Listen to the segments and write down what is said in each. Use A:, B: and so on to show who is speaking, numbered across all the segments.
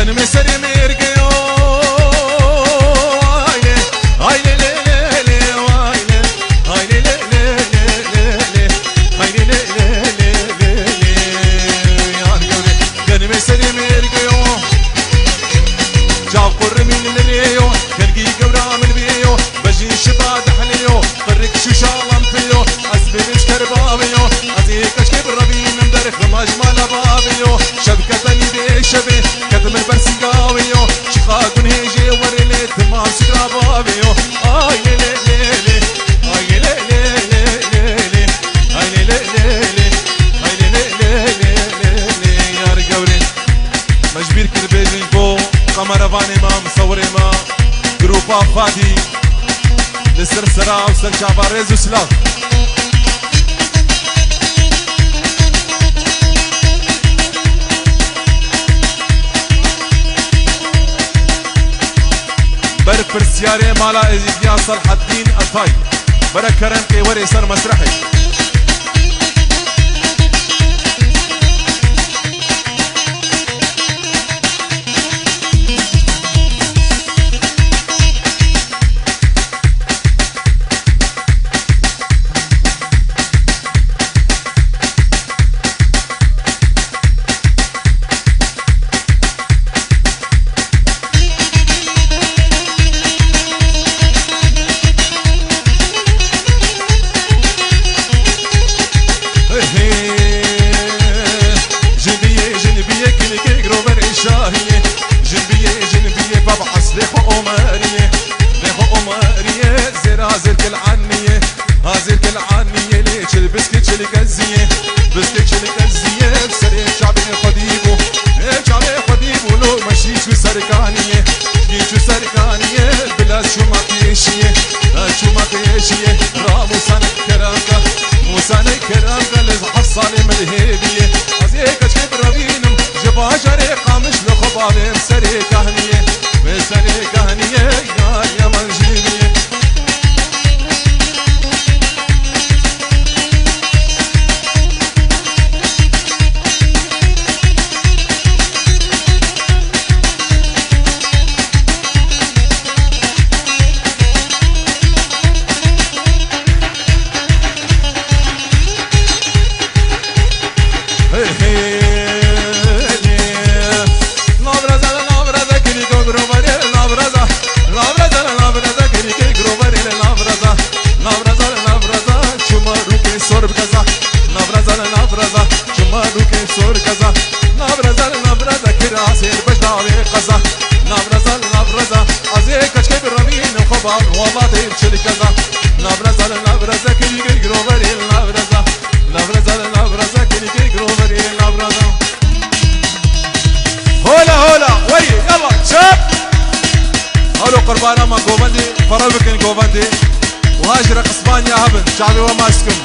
A: كان مسري ميرقيو هايلي ليلي ليلي وايلي هايلي ليلي ليلي هايلي ليلي ليلي يا رجولي كان مسري ميرقيو جاب قر من الريو كرقي قبرا من بيو بجي شباد حليو قرق شو شالم فيو اسبي مش كربابيو ازيك اشكي بالربين مدرخ مجمال بابيو شبكة بني شبه كتم البرسقاويو شخاكن هيجي وريلي تمام سكرا بابيو اي ليلي ليلي اي ليلي ليلي اي ليلي ليلي اي ليلي ليلي يا رجولي مجبير كربيجن كو قمر فاني ما مصوري ما جروب فادي لسرسرا وسر شاباريز وسلاف برك فرسياري مالا ازيديان صلح الدين الطاي برك كرم كي وري سر مسرحي قربانا ما قوبندي فرابكن قوبندي وهاجرق اسبانيا هبن شعبي وماسكم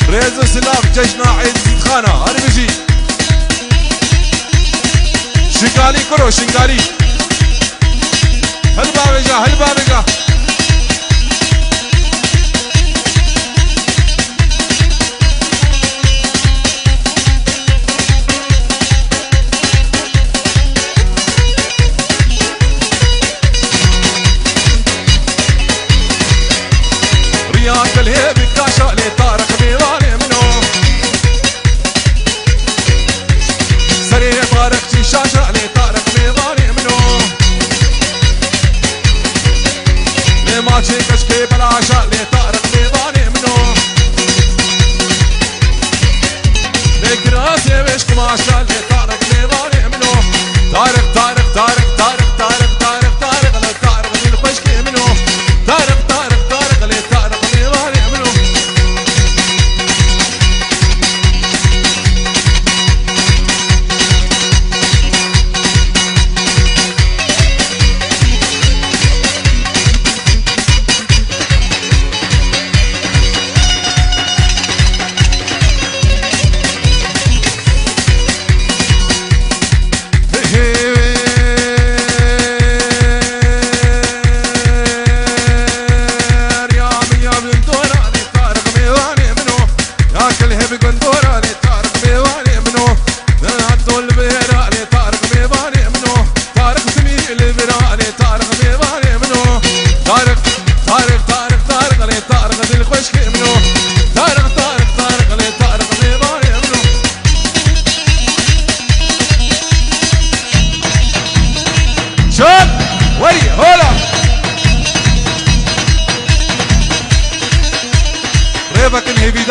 A: ريزو سلاف جشنا عيد زيد خانة هاري بيجي شنقالي كرو شنقالي هلبا بيجا هلبا بيجا الهيب الكاشا لي طارق بيضاني منو سري طارق شاشا لي طارق بيضاني منو لي ما تشيكش كي بالعشاء لي طارق بيضاني منو لي كراسي بيش كماشا لي طارق بيضاني منو طارق طارق طارق طارق طارق طارق طارق لا طارق من الخشكي منو طارق طارق طارق لي طارق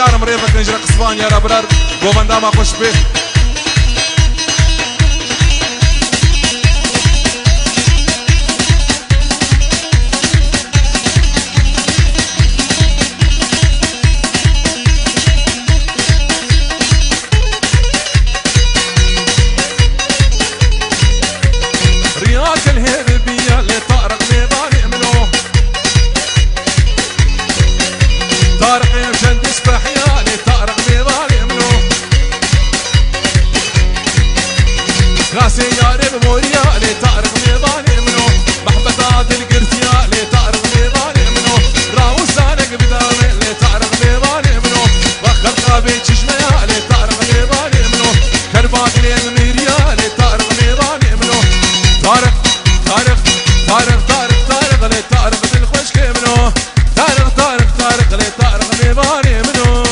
A: هیویدارم ریفک نجرا قصبان یارا برار گوبندا خوش به راسي ياري بموريا لي تعرف نضالي منو محبتات القرتيا لي تعرف نضالي منو راوسانك بدالي لي تعرف نضالي منو وخر قابي تشميا لي تعرف نضالي منو كرباك لي ميريا لي تعرف نضالي منو طارق طارق طارق طارق طارق لي تعرف بالخشك منو طارق طارق طارق لي تعرف نضالي منو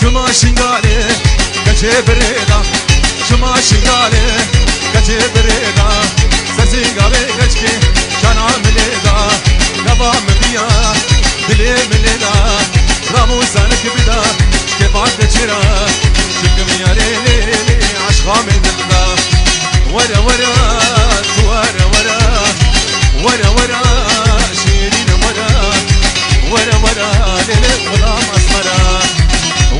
A: شما شنگاله گچه بردا شما شنگاله گچه بردا سرسنگا به گچکی شانا ملیدا نوا مبیا دلی ملیدا راموزانک بدا کفات چرا شکم یاره لیلی عشقا من دلدا ورا ورا ورا ورا ورا ورا شیرین ورا ورا ورا لیلی غلام اسمرا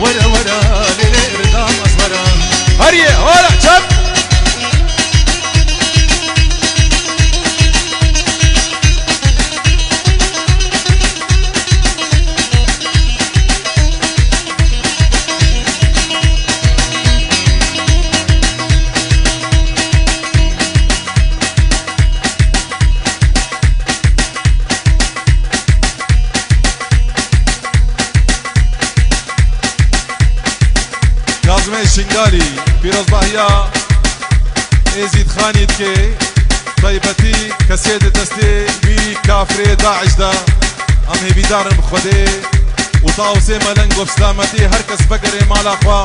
A: ورا ورا ليلي ردام أصفرا هريه ورا شب كاظمي الشنقالي بيروز باهيا ازيد خاني دكي طيبتي كسيد تستي وي كافري داعش دا ام هبي دارم خودي وطاوسي ملنقو بسلامتي هركس بقري مالا خوا